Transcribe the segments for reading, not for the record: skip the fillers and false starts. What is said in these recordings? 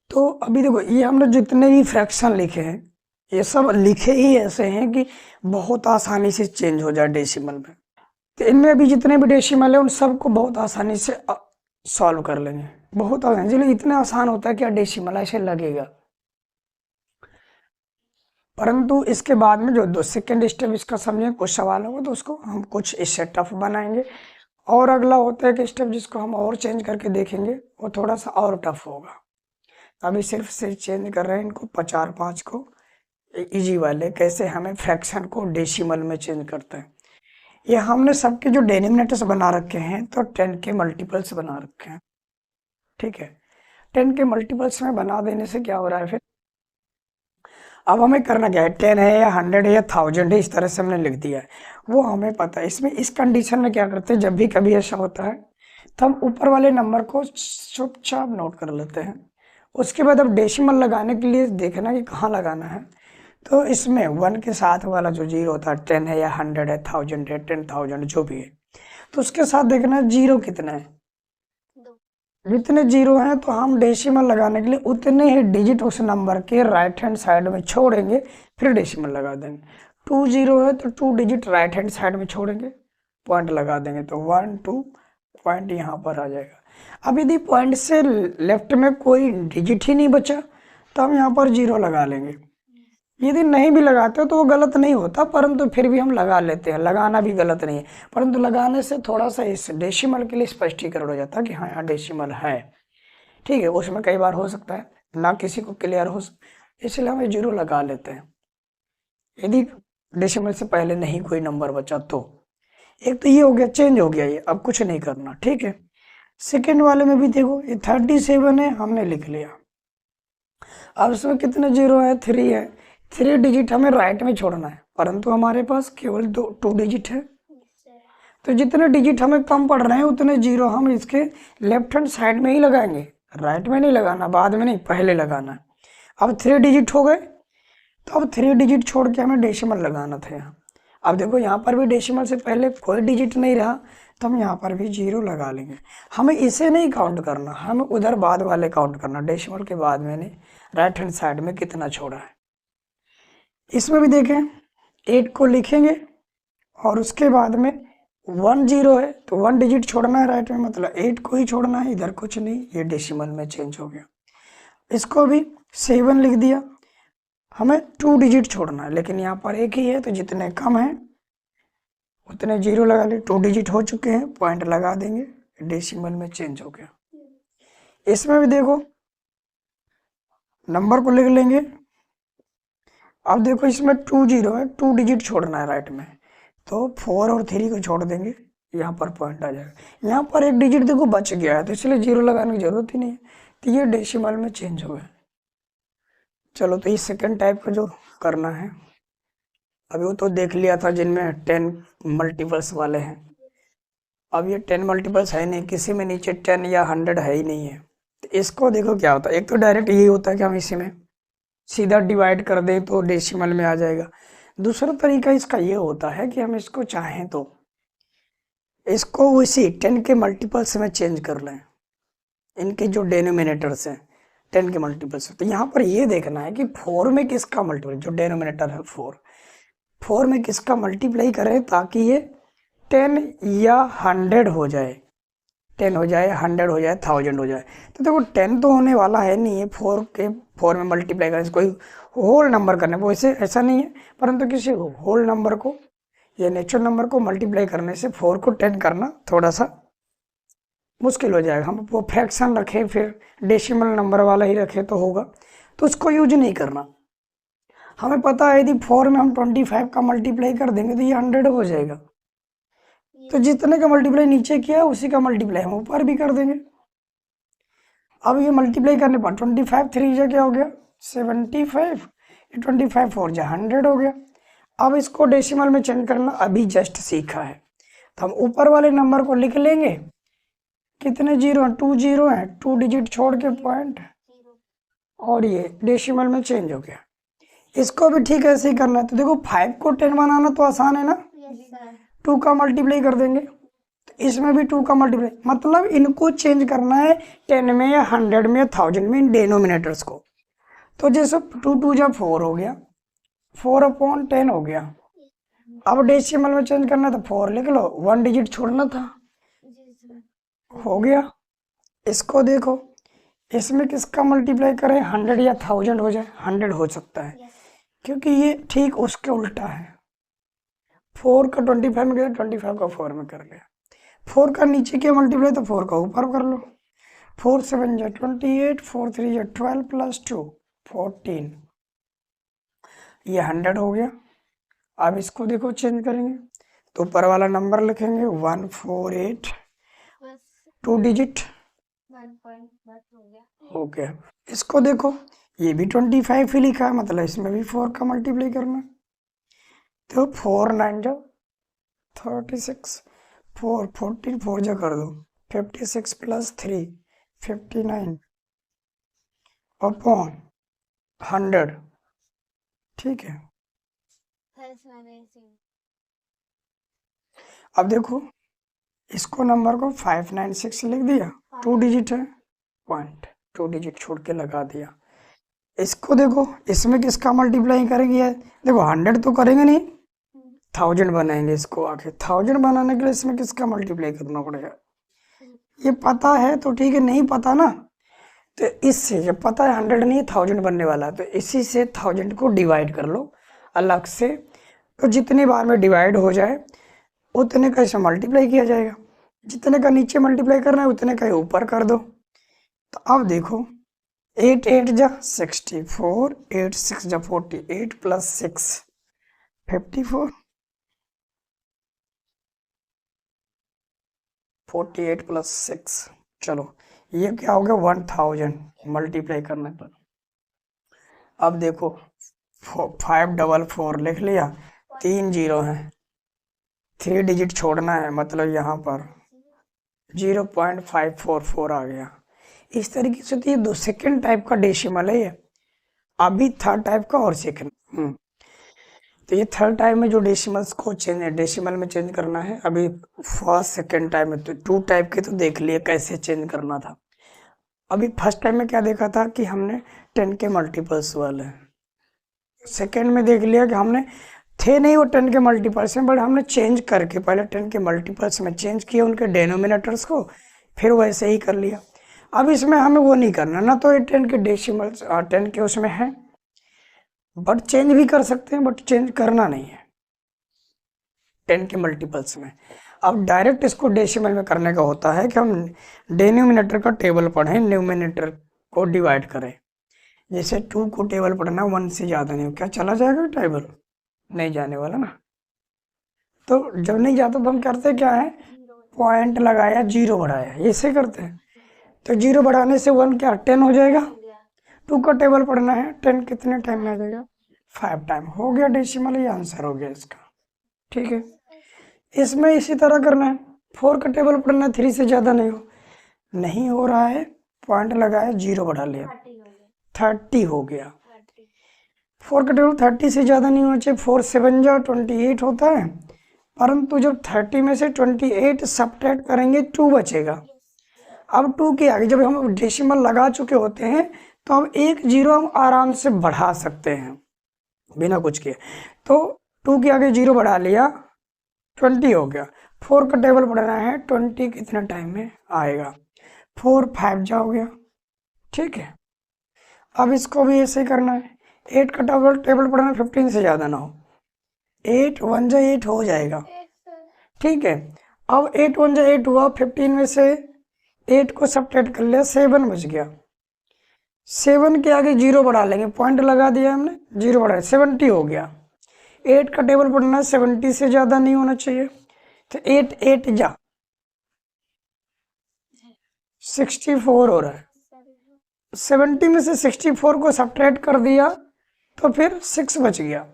तो अभी देखो ये हमने जितने भी फ्रैक्शन लिखे हैं ये सब लिखे ही ऐसे हैं कि बहुत आसानी से चेंज हो जाए डेसिमल में। तो इनमें अभी जितने भी डेसिमल है उन सबको बहुत आसानी से सॉल्व कर लेंगे, बहुत आसान। चलिए इतना आसान होता है क्या डेसिमल ऐसे लगेगा, परंतु इसके बाद में जो दो सेकेंड स्टेप इसका समझें, कुछ सवाल होगा तो उसको हम कुछ इससे टफ बनाएंगे, और अगला होता है कि स्टेप जिसको हम और चेंज करके देखेंगे वो थोड़ा सा और टफ होगा। अभी सिर्फ से चेंज कर रहे हैं इनको 4-5 को इजी वाले, कैसे हमें फ्रैक्शन को डेसिमल में चेंज करते हैं। ये हमने सबके जो डेनोमिनेटर्स बना रखे हैं तो 10 के मल्टीपल्स बना रखे हैं, ठीक है। 10 के मल्टीपल्स में बना देने से क्या हो रहा है फिर, अब हमें करना क्या है, 10 है या 100 है या 1000 है, इस तरह से हमने लिख दिया है, वो हमें पता है। इसमें इस कंडीशन में क्या करते हैं, जब भी कभी ऐसा होता है तो हम ऊपर वाले नंबर को चुपचाप नोट कर लेते हैं। उसके बाद अब डेसिमल लगाने के लिए देखना कि कहाँ लगाना है, तो इसमें 1 के साथ वाला जो जीरो होता है, 10 है या 100 है, 1000 है, 10,000 जो भी है, तो उसके साथ देखना है जीरो कितना है। जितने जीरो हैं तो हम डेसिमल लगाने के लिए उतने ही डिजिट उस नंबर के राइट हैंड साइड में छोड़ेंगे, फिर डेसिमल लगा देंगे। 2 जीरो है तो 2 डिजिट राइट हैंड साइड में छोड़ेंगे, पॉइंट लगा देंगे, तो 1 2 पॉइंट यहाँ पर आ जाएगा। अब यदि पॉइंट से लेफ्ट में कोई डिजिट ही नहीं बचा तो हम यहाँ पर जीरो लगा लेंगे। यदि नहीं भी लगाते हो तो वो गलत नहीं होता, परंतु फिर भी हम लगा लेते हैं, लगाना भी गलत नहीं है, परंतु लगाने से थोड़ा सा इस डेसिमल के लिए स्पष्टीकरण हो जाता है कि हाँ यहाँ डेसिमल है, ठीक है। उसमें कई बार हो सकता है ना किसी को क्लियर हो, इसलिए हम जीरो लगा लेते हैं यदि डेसिमल से पहले नहीं कोई नंबर बचा तो। एक तो ये हो गया, चेंज हो गया ये, अब कुछ नहीं करना, ठीक है। सेकेंड वाले में भी देखो ये 37 है, हमने लिख लिया। अब इसमें कितने जीरो है, 3 है, 3 डिजिट हमें राइट में छोड़ना है, परंतु हमारे पास केवल 2 डिजिट है, तो जितने डिजिट हमें कम पड़ रहे हैं उतने जीरो हम इसके लेफ्ट हैंड साइड में ही लगाएंगे, राइट में नहीं लगाना, बाद में नहीं, पहले लगाना है। अब 3 डिजिट हो गए, तो अब 3 डिजिट छोड़ के हमें डेसिमल लगाना था यहाँ। अब देखो यहाँ पर भी डेसिमल से पहले कोई डिजिट नहीं रहा, तो हम यहाँ पर भी जीरो लगा लेंगे। हमें इसे नहीं काउंट करना, हमें उधर बाद वाले काउंट करना, डेसिमल के बाद मैंने राइट हैंड साइड में कितना छोड़ा है। इसमें भी देखें 8 को लिखेंगे और उसके बाद में 1 जीरो है तो 1 डिजिट छोड़ना है राइट में, मतलब 8 को ही छोड़ना है, इधर कुछ नहीं, ये डेसिमल में चेंज हो गया। इसको भी 7 लिख दिया, हमें 2 डिजिट छोड़ना है, लेकिन यहाँ पर एक ही है तो जितने कम है उतने जीरो लगा ले। 2 डिजिट हो चुके हैं, पॉइंट लगा देंगे, डेसिमल में चेंज हो गया। इसमें भी देखो नंबर को लिख लेंगे। अब देखो इसमें 2 जीरो है, 2 डिजिट छोड़ना है राइट में, तो 4 और 3 को छोड़ देंगे, यहाँ पर पॉइंट आ जाएगा। यहाँ पर एक डिजिट देखो बच गया है तो इसलिए जीरो लगाने की जरूरत ही नहीं है, तो ये डेसिमल में चेंज हो गया। चलो तो इस सेकेंड टाइप का जो करना है, अभी वो तो देख लिया था जिनमें 10 मल्टीपल्स वाले हैं। अब ये 10 मल्टीपल्स है नहीं, किसी में नीचे 10 या 100 है ही नहीं है, तो इसको देखो क्या होता है। एक तो डायरेक्ट यही होता है कि हम इसी में सीधा डिवाइड कर दें तो डेसिमल में आ जाएगा। दूसरा तरीका इसका ये होता है कि हम इसको चाहें तो इसको उसी 10 के मल्टीपल्स में चेंज कर लें, इनके जो डेनोमिनेटर्स हैं 10 के मल्टीपल्स। तो यहाँ पर ये देखना है कि 4 में किसका मल्टीपल, जो डेनोमिनेटर है 4 में किसका मल्टीप्लाई करें ताकि ये 10 या 100 हो जाए, 10 हो जाए, 100 हो जाए, 1000 हो जाए। तो देखो 10 तो होने वाला है नहीं है, 4 में मल्टीप्लाई करने से कोई होल नंबर करने को वैसे ऐसा नहीं है, परंतु किसी होल नंबर को या नेचुरल नंबर को मल्टीप्लाई करने से 4 को 10 करना थोड़ा सा मुश्किल हो जाएगा। हम वो फ्रैक्शन रखें फिर डेसिमल नंबर वाला ही रखें तो होगा, तो उसको यूज नहीं करना। हमें पता है यदि 4 में हम 25 का मल्टीप्लाई कर देंगे तो ये 100 हो जाएगा, तो जितने का मल्टीप्लाई नीचे किया उसी का मल्टीप्लाई हम ऊपर भी कर देंगे। अब ये मल्टीप्लाई करने पर 25 3 जा क्या हो गया 75, 25 4 जा 100 हो गया। अब इसको डेसिमल में चेंज करना अभी जस्ट सीखा है, तो हम ऊपर वाले नंबर को लिख लेंगे, कितने जीरो हैं, 2 जीरो हैं, 2 डिजिट छोड़ के पॉइंट, और ये डेसिमल में चेंज हो गया। इसको भी ठीक ऐसे ही करना है। तो देखो 5 को 10 बनाना तो आसान है ना, 2 का मल्टीप्लाई कर देंगे तो इसमें भी 2 का मल्टीप्लाई, मतलब इनको चेंज करना है 10 में या 100 में या 1000 में, इन डेनोमिनेटर्स को। तो जैसे 2 2 जा 4 हो गया, 4/10 हो गया। अब डेसिमल में चेंज करना तो 4 लिख लो, 1 डिजिट छोड़ना था, हो गया। इसको देखो, इसमें किसका मल्टीप्लाई करें, 100 या 1000 हो जाए, 100 हो सकता है क्योंकि ये ठीक उसके उल्टा है। 4 का 25 में गया, 25 का 4 में कर लिया। 4 का नीचे क्या मल्टीप्लाई, तो 4 का ऊपर कर लो। 4 7 जा 28, 4 3 जा 12 प्लस 2 14, ये 100 हो गया। अब इसको देखो चेंज करेंगे तो ऊपर वाला नंबर लिखेंगे 148, 2 डिजिट हो गया। इसको देखो, ये भी 25 ही लिखा है, मतलब इसमें भी 4 का मल्टीप्लाई करना है। तो 4 9 जा 36, 4 14 4 जा कर दो, 56 प्लस 3 59 अपॉन 100, ठीक है। अब देखो, इसको नंबर को 596 लिख दिया, 2 डिजिट है, पॉइंट 2 डिजिट छोड़ के लगा दिया। इसको देखो, इसमें किसका मल्टीप्लाई करेंगे, देखो 100 तो करेंगे नहीं, 1000 बनाएंगे। इसको आके 1000 बनाने के लिए इसमें किसका मल्टीप्लाई करना पड़ेगा, ये पता है तो ठीक है, नहीं पता ना तो इससे, जब पता है 100 नहीं 1000 बनने वाला है, तो इसी से 1000 को डिवाइड कर लो अलग से। तो जितनी बार में डिवाइड हो जाए उतने का इसे मल्टीप्लाई किया जाएगा, जितने का नीचे मल्टीप्लाई करना है उतने का ऊपर कर दो। तो अब देखो, 8 8 जा 64, 8 6 जा 48 प्लस 6 54, 48 प्लस 6, चलो ये क्या हो गया 1000 मल्टीप्लाई करने पर। अब देखो 544 लिख लिया, 3 जीरो है, 3 डिजिट छोड़ना है, मतलब यहाँ पर 0.544 आ गया। इस तरीके से तो ये दो सेकेंड टाइप का डेसिमल है ये, अभी थर्ड टाइप का और सेकेंड। तो ये थर्ड टाइप में जो डेसिमल्स को डेसिमल में चेंज करना है, अभी फर्स्ट सेकेंड टाइप में तो 2 टाइप के तो देख लिए कैसे चेंज करना था। अभी फर्स्ट टाइम में क्या देखा था कि हमने 10 के मल्टीपल्स वाले, सेकेंड में देख लिया कि हमने थे नहीं वो 10 के मल्टीपल्स में, बट हमने चेंज करके पहले 10 के मल्टीपल्स में चेंज किया उनके डेनोमिनेटर्स को, फिर वैसे ही कर लिया। अब इसमें हमें वो नहीं करना ना, तो ये 10 के डेसिमल्स 10 के उसमें है, बट चेंज भी कर सकते हैं, बट चेंज करना नहीं है 10 के मल्टीपल्स में। अब डायरेक्ट इसको डेसिमल में करने का होता है कि हम डेनोमिनेटर का टेबल पढ़ें, न्यूमिनेटर को डिवाइड करें। जैसे 2 को टेबल पढ़ना 1 से ज़्यादा नहीं हो, क्या चला जाएगा टेबल, नहीं जाने वाला ना। तो जब नहीं जाता तो हम करते क्या है, पॉइंट लगाया 0 बढ़ाया, ऐसे करते हैं। तो 0 बढ़ाने से 1 क्या 10 हो जाएगा। 2 का टेबल पढ़ना है, 10 कितने टाइम में आ जाएगा, 5 टाइम, हो गया डेसिमल, ये आंसर हो गया इसका, ठीक है। इसमें इसी तरह करना है, 4 का टेबल पढ़ना है, 3 से ज़्यादा नहीं हो रहा है, पॉइंट लगाया 0 बढ़ा लिया, 30 हो गया। 4 का टेबल 30 से ज़्यादा नहीं होना चाहिए, 4 7 जा 28 होता है, परंतु जब 30 में से 28 सब्ट्रैक्ट करेंगे 2 बचेगा। अब 2 के आगे जब हम डेसिमल लगा चुके होते हैं तो अब 1 0 हम आराम से बढ़ा सकते हैं बिना कुछ किए। तो 2 के आगे 0 बढ़ा लिया, 20 हो गया। 4 का टेबल बढ़ाना है, 20 कितने टाइम में आएगा, 4 5 जा हो गया, ठीक है। अब इसको भी ऐसे ही करना है, 8 का टेबल बढ़ाना 15 से ज़्यादा ना हो, 8 1 जा 8 हो जाएगा, ठीक है। अब 8 1 जा 8 हुआ, 15 में से 8 को सब्ट्रैक्ट कर लिया, 7 बच गया। 7 के आगे 0 बढ़ा लेंगे, पॉइंट लगा दिया हमने, 0 बढ़ाया 70 हो गया। 8 का टेबल पढ़ना 70 से ज़्यादा नहीं होना चाहिए, तो 8 8 जा 64 हो रहा है। 70 में से 64 को सब्ट्रैक्ट कर दिया तो फिर 6 बच गया,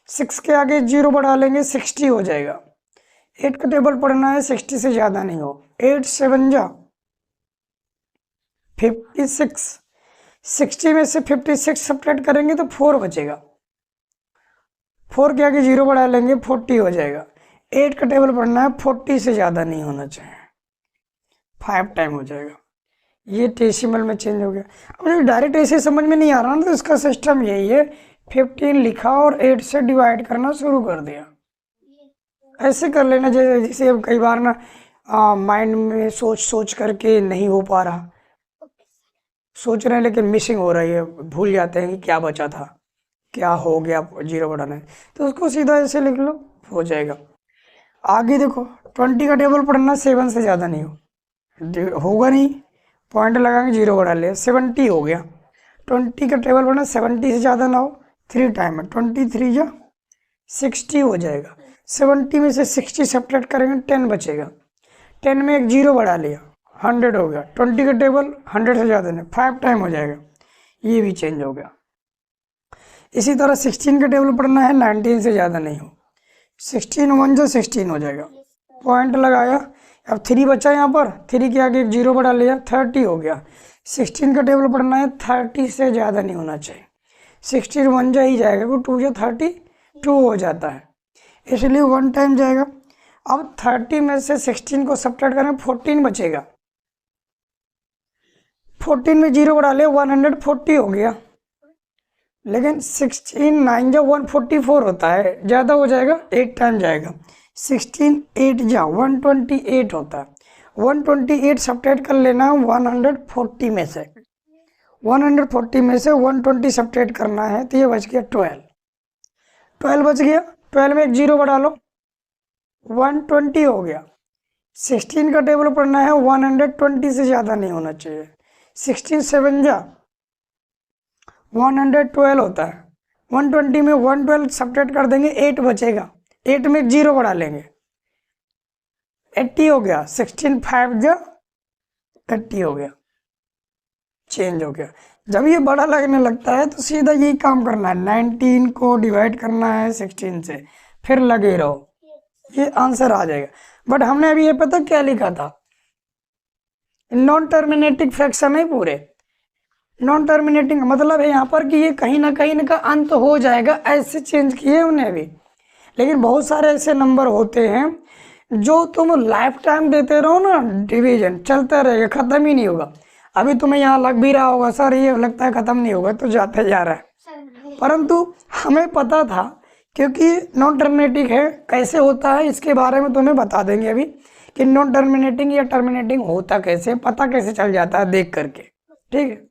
6 के आगे 0 बढ़ा लेंगे, 60 हो जाएगा। 8 का टेबल पढ़ना है, 60 से ज़्यादा नहीं हो, 8 7 जा 56, 60 में से 56 सब्ट्रैक्ट करेंगे तो 4 बचेगा, 4 के आगे 0 बढ़ा लेंगे, 40 हो जाएगा। 8 का टेबल पढ़ना है, 40 से ज़्यादा नहीं होना चाहिए, 5 टाइम हो जाएगा। ये डेसिमल में चेंज हो गया। अब मुझे डायरेक्ट ऐसे समझ में नहीं आ रहा ना, तो इसका सिस्टम यही है, 15 लिखा और 8 से डिवाइड करना शुरू कर दिया। ऐसे कर लेना, जैसे अब कई बार ना माइंड में सोच सोच करके नहीं हो पा रहा, सोच रहे हैं लेकिन मिसिंग हो रही है, भूल जाते हैं कि क्या बचा था, क्या हो गया, 0 बढ़ाना है, तो उसको सीधा ऐसे लिख लो, हो जाएगा। आगे देखो, 20 का टेबल पढ़ना 7 से ज़्यादा नहीं होगा नहीं, पॉइंट लगाएंगे, 0 बढ़ा लिया, 70 हो गया। 20 का टेबल पढ़ना 70 से ज़्यादा ना हो, 3 टाइम है, 23 या 60 हो जाएगा। 70 में से 60 सब्ट्रैक्ट करेंगे, 10 बचेगा, 10 में एक 0 बढ़ा लिया, 100 हो गया। 20 का टेबल 100 से ज़्यादा नहीं, 5 टाइम हो जाएगा, ये भी चेंज हो गया। इसी तरह 16 का टेबल पढ़ना है, 19 से ज़्यादा नहीं हो, 16 1 जो 16 हो जाएगा, पॉइंट लगाया, अब 3 बचा यहाँ पर, 3 के आगे एक 0 बढ़ा लिया, 30 हो गया। 16 का टेबल पढ़ना है, 30 से ज़्यादा नहीं होना चाहिए, 16 1 जा ही जाएगा, वो 2 या 32 हो जाता है, इसलिए 1 टाइम जाएगा। अब 30 में से 16 को सब्ट्रैक्ट करें, 14 बचेगा, 14 में 0 बढ़ा लिया, 140 हो गया। लेकिन 16 9 जा 144 होता है, ज़्यादा हो जाएगा, 8 टाइम जाएगा। 16 8 जा 128 होता है, 128 सब्ट्रैक्ट कर लेना 140 में से, 140 में से 120 सब्ट्रैक्ट करना है, तो ये बच गया 12 बच गया। 12 में एक 0 बढ़ा लो, 120 हो गया। 16 का टेबल पढ़ना है, 120 से ज़्यादा नहीं होना चाहिए, 16 7 जा 112 होता है, 120 में 112 सब्ट्रैक्ट कर देंगे, 8 बचेगा, 8 में 0 बढ़ा लेंगे, 80 हो गया। 16 5 जा 80 हो गया, चेंज हो गया। जब ये बड़ा लगने लगता है तो सीधा यही काम करना है, 19 को डिवाइड करना है 16 से, फिर लगे रहो, ये आंसर आ जाएगा। बट हमने अभी ये पता क्या लिखा था, नॉन टर्मिनेटिंग फ्रैक्शन है पूरे, नॉन टर्मिनेटिंग मतलब है यहाँ पर कि ये कहीं ना कहीं इनका अंत हो जाएगा, ऐसे चेंज किए उन्हें भी। लेकिन बहुत सारे ऐसे नंबर होते हैं जो तुम लाइफ टाइम देते रहो ना, डिवीजन चलता रहेगा, ख़त्म ही नहीं होगा। अभी तुम्हें यहाँ लग भी रहा होगा, सर ये लगता है ख़त्म नहीं होगा, तो जाते जा रहा है, परंतु हमें पता था, क्योंकि नॉन टर्मिनेटिंग है, कैसे होता है इसके बारे में तुम्हें बता देंगे अभी, कि नॉन टर्मिनेटिंग या टर्मिनेटिंग होता कैसे, पता कैसे चल जाता है देख करके, ठीक है।